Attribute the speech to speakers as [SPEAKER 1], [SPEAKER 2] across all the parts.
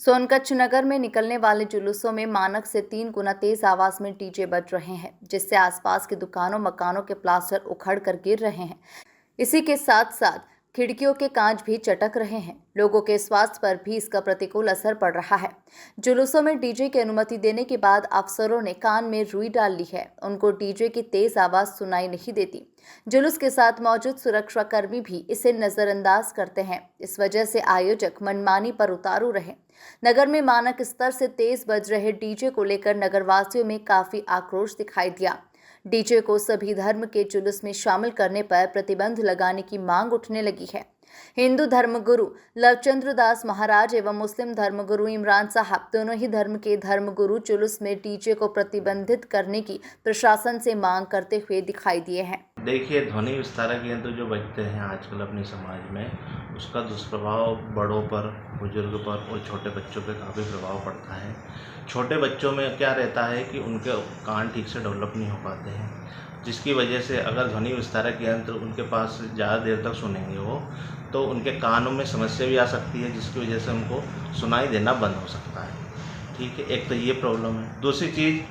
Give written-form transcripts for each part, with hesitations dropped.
[SPEAKER 1] सोनकच्छ नगर में निकलने वाले जुलूसों में मानक से 3 गुना तेज आवाज में डीजे बज रहे हैं, जिससे आसपास की दुकानों मकानों के प्लास्टर उखड़ कर गिर रहे हैं। इसी के साथ साथ खिड़कियों के कांच भी चटक रहे हैं। लोगों के स्वास्थ्य पर भी इसका प्रतिकूल असर पड़ रहा है। जुलूसों में डीजे की अनुमति देने के बाद अफसरों ने कान में रुई डाल ली है। उनको डीजे की तेज आवाज सुनाई नहीं देती। जुलूस के साथ मौजूद सुरक्षाकर्मी भी इसे नजरअंदाज करते हैं। इस वजह से आयोजक मनमानी पर उतारू रहे। नगर में मानक स्तर से तेज बज रहे डीजे को लेकर नगरवासियों में काफी आक्रोश दिखाई दिया। डीजे को सभी धर्म के जुलूस में शामिल करने पर प्रतिबंध लगाने की मांग उठने लगी है। हिंदू धर्मगुरु लवचंद्र दास महाराज एवं मुस्लिम धर्मगुरु इमरान साहब दोनों ही धर्म के धर्मगुरु जुलूस में डीजे को प्रतिबंधित करने की प्रशासन से मांग करते हुए दिखाई दिए हैं।
[SPEAKER 2] देखिए, ध्वनि विस्तारक यंत्र जो बजते हैं आजकल अपने समाज में, उसका दुष्प्रभाव बड़ों पर, बुजुर्ग पर और छोटे बच्चों पर काफ़ी प्रभाव पड़ता है। छोटे बच्चों में क्या रहता है कि उनके कान ठीक से डेवलप नहीं हो पाते हैं, जिसकी वजह से अगर ध्वनि विस्तारक यंत्र उनके पास ज़्यादा देर तक सुनेंगे वो, तो उनके कानों में समस्या भी आ सकती है, जिसकी वजह से उनको सुनाई देना बंद हो सकता है। ठीक है, एक तो ये प्रॉब्लम है। दूसरी चीज़,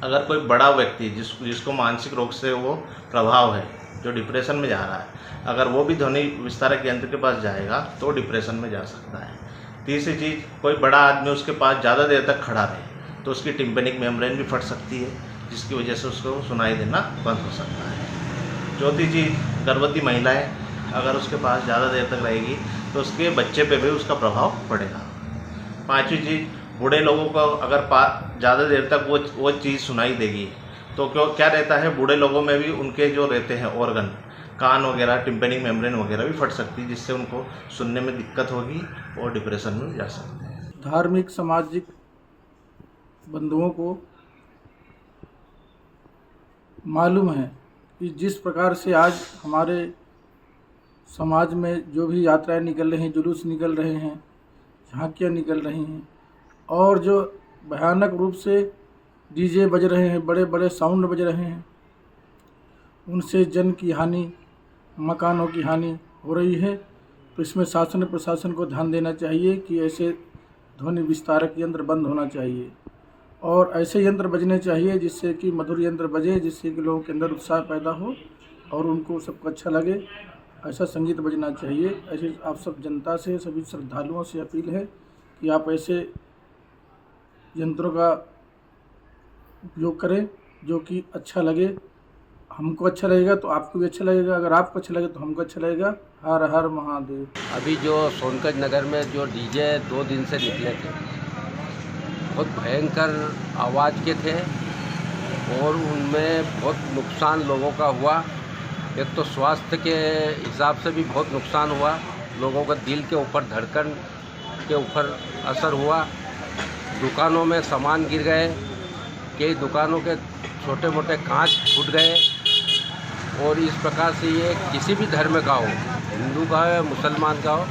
[SPEAKER 2] अगर कोई बड़ा व्यक्ति जिसको मानसिक रोग से वो प्रभाव है, जो डिप्रेशन में जा रहा है, अगर वो भी ध्वनि विस्तारक यंत्र के पास जाएगा तो डिप्रेशन में जा सकता है। तीसरी चीज़, कोई बड़ा आदमी उसके पास ज़्यादा देर तक खड़ा रहे तो उसकी टिम्पेनिक मेम्ब्रेन भी फट सकती है, जिसकी वजह से उसको सुनाई देना बंद हो सकता है। चौथी चीज़, गर्भवती महिलाएँ अगर उसके पास ज़्यादा देर तक रहेगी तो उसके बच्चे पे भी उसका प्रभाव पड़ेगा। पाँचवीं चीज़, बूढ़े लोगों को अगर ज़्यादा देर तक वो चीज़ सुनाई देगी तो क्या रहता है, बूढ़े लोगों में भी उनके जो रहते हैं ऑर्गन, कान वगैरह, टिम्पेनिक मेम्ब्रेन वगैरह भी फट सकती है, जिससे उनको सुनने में दिक्कत होगी और डिप्रेशन में जा सकते हैं।
[SPEAKER 3] धार्मिक सामाजिक बंधुओं को मालूम है कि जिस प्रकार से आज हमारे समाज में जो भी यात्राएं निकल रही हैं, जुलूस निकल रहे हैं, झांकियाँ निकल रही हैं और जो भयानक रूप से डीजे बज रहे हैं, बड़े बड़े साउंड बज रहे हैं, उनसे जन की हानि, मकानों की हानि हो रही है। तो इसमें शासन प्रशासन को ध्यान देना चाहिए कि ऐसे ध्वनि विस्तारक यंत्र बंद होना चाहिए और ऐसे यंत्र बजने चाहिए जिससे कि मधुर यंत्र बजे, जिससे कि लोगों के अंदर उत्साह पैदा हो और उनको सबको अच्छा लगे। ऐसा संगीत बजना चाहिए। ऐसे आप सब जनता से, सभी श्रद्धालुओं से अपील है कि आप ऐसे यंत्रों का उपयोग करें जो कि अच्छा लगे। हमको अच्छा लगेगा तो आपको भी अच्छा लगेगा, अगर आपको अच्छा लगे तो हमको अच्छा लगेगा। हर हर महादेव।
[SPEAKER 4] अभी जो सोनकच्छ नगर में जो डीजे 2 दिन से निकले थे, बहुत भयंकर आवाज़ के थे और उनमें बहुत नुकसान लोगों का हुआ। एक तो स्वास्थ्य के हिसाब से भी बहुत नुकसान हुआ, लोगों का दिल के ऊपर, धड़कन के ऊपर असर हुआ। दुकानों में सामान गिर गए, कई दुकानों के छोटे मोटे कांच फूट गए और इस प्रकार से ये किसी भी धर्म का हो, हिंदू का हो या मुसलमान का हो,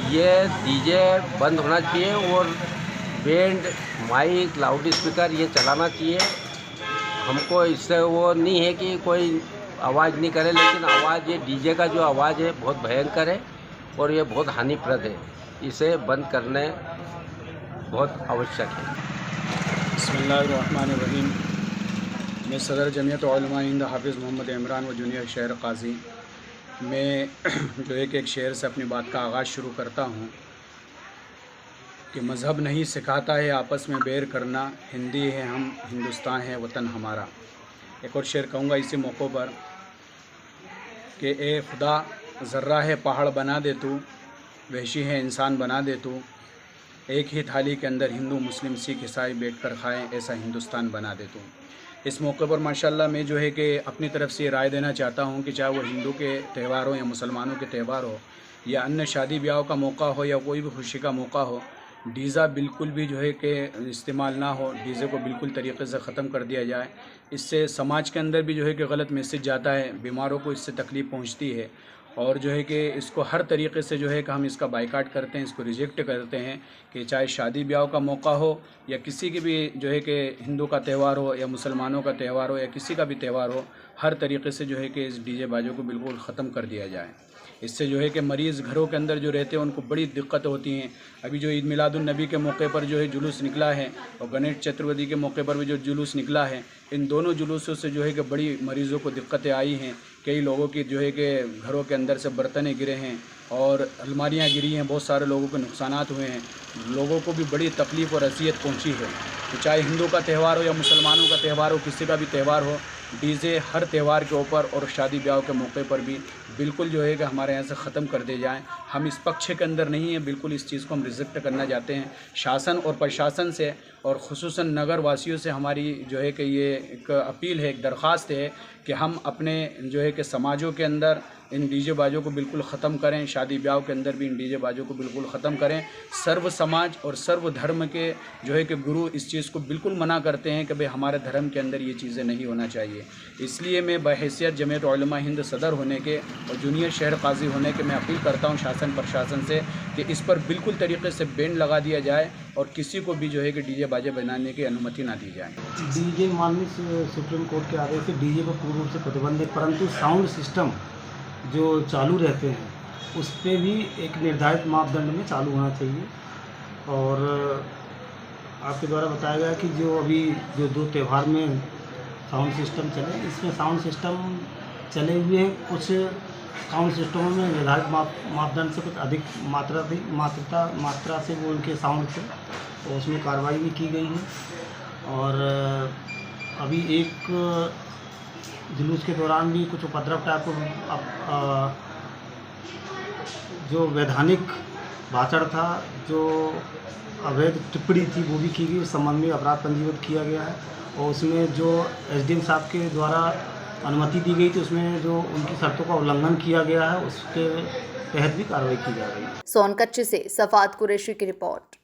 [SPEAKER 4] ये डीजे बंद होना चाहिए और बैंड, माइक, लाउड स्पीकर ये चलाना चाहिए। हमको इससे वो नहीं है कि कोई आवाज़ नहीं करे, लेकिन आवाज़, ये डीजे का जो आवाज़ है बहुत भयंकर है और ये बहुत हानिप्रद है। इसे बंद करने बहुत आवश्यक है।
[SPEAKER 5] बिस्मिल्लाहिर्रहमानिर्रहीम। मैं सदर जमीयत उलमा हिंद हाफिज़ मोहम्मद इमरान व जूनियर शहर काजी। मैं जो एक शेर से अपनी बात का आगाज़ शुरू करता हूँ कि मज़हब नहीं सिखाता है आपस में बैर करना, हिंदी है हम, हिंदुस्तान है वतन हमारा। एक और शेर कहूँगा इसी मौक़े पर कि ए खुदा, ज़र्रा है पहाड़ बना दे तू, वहशी है इंसान बना दे तू, एक ही थाली के अंदर हिंदू, मुस्लिम, सिख, ईसाई बैठकर खाएं, ऐसा हिंदुस्तान बना दे तू। इस मौके पर माशाल्लाह मैं जो है कि अपनी तरफ से राय देना चाहता हूं कि चाहे वो हिंदू के त्यौहार हो या मुसलमानों के त्यौहार हो या अन्य शादी ब्याह का मौका हो या कोई भी खुशी का मौका हो, डीज़ा बिल्कुल भी जो है कि इस्तेमाल ना हो। डीज़े को बिल्कुल तरीक़े से ख़त्म कर दिया जाए। इससे समाज के अंदर भी जो है कि गलत मैसेज जाता है, बीमारों को इससे तकलीफ़ पहुंचती है और जो है कि इसको हर तरीक़े से जो है कि हम इसका बाइकाट करते हैं, इसको रिजेक्ट करते हैं कि चाहे शादी ब्याह का मौका हो या किसी की भी जो है कि हिंदू का त्यौहार हो या मुसलमानों का त्यौहार हो या किसी का भी त्यौहार हो, हर तरीक़े से जो है कि इस डीजे बाजों को बिल्कुल ख़त्म कर दिया जाए। इससे जो है कि मरीज़ घरों के अंदर जो रहते हैं उनको बड़ी दिक्कत होती हैं। अभी जो ईद मिलादुन्नबी के मौके पर जो है जुलूस निकला है और गणेश चतुर्थी के मौके पर भी जो जुलूस निकला है, इन दोनों जुलूसों से जो है कि बड़ी मरीज़ों को दिक्कतें आई हैं। कई लोगों की जो है कि घरों के अंदर से बर्तनें गिरे हैं और अलमारियाँ गिरी हैं, बहुत सारे लोगों को नुकसानात हुए हैं। लोगों को भी बड़ी तकलीफ़ और अज़ियत पहुंची है। तो चाहे हिंदू का त्यौहार हो या मुसलमानों का त्यौहार हो, किसी का भी त्यौहार हो, डीजे हर त्यौहार के ऊपर और शादी ब्याह के मौके पर भी बिल्कुल जो है कि हमारे यहाँ से ख़त्म कर दिए जाएँ। हम इस पक्ष के अंदर नहीं हैं, बिल्कुल इस चीज़ को हम रिजेक्ट करना चाहते हैं। शासन और प्रशासन से और ख़ुसूसन नगर वासियों से हमारी जो है कि ये एक अपील है, एक दरख्वास्त है कि हम अपने जो है कि समाजों के अंदर इन डीजे बाजों को बिल्कुल ख़त्म करें। शादी ब्याह के अंदर भी इन डीजे बाजों को बिल्कुल ख़त्म करें। सर्व समाज और सर्व धर्म के जो है कि गुरु इस चीज़ को बिल्कुल मना करते हैं कि भाई हमारे धर्म के अंदर ये चीज़ें नहीं होना चाहिए। इसलिए मैं बहैसियत जमीयत उलमा हिंद सदर होने के और जूनियर शहर काजी होने के मैं अपील करता हूँ शासन प्रशासन से कि इस पर बिल्कुल तरीके से बैन लगा दिया जाए और किसी को भी जो है कि डीजे बाजे बनाने की अनुमति ना दी जाए।
[SPEAKER 6] डीजे माननीय सुप्रीम कोर्ट के आदेश से डीजे पर पूर्ण रूप से प्रतिबंध है, परंतु साउंड सिस्टम जो चालू रहते हैं उस पर भी एक निर्धारित मापदंड में चालू होना चाहिए। और आपके द्वारा बताया गया कि जो अभी जो दो त्यौहार में साउंड सिस्टम चले, इसमें साउंड सिस्टम चले हुए हैं, कुछ साउंड सिस्टमों में निर्धारित मापदंड से कुछ अधिक मात्रा से वो उनके साउंड थे, तो उसमें कार्रवाई भी की गई है। और अभी एक जुलूस के दौरान भी कुछ उपद्रव टाइप को जो वैधानिक भाषण था, जो अवैध टिप्पणी थी, वो भी की गई। इस संबंध में अपराध पंजीबद्ध किया गया है और उसमें जो एसडीएम साहब के द्वारा अनुमति दी गई थी, उसमें जो उनकी शर्तों का उल्लंघन किया गया है उसके तहत भी कार्रवाई की जा रही है।
[SPEAKER 1] सोनकच्ची से सफात कुरैशी की रिपोर्ट।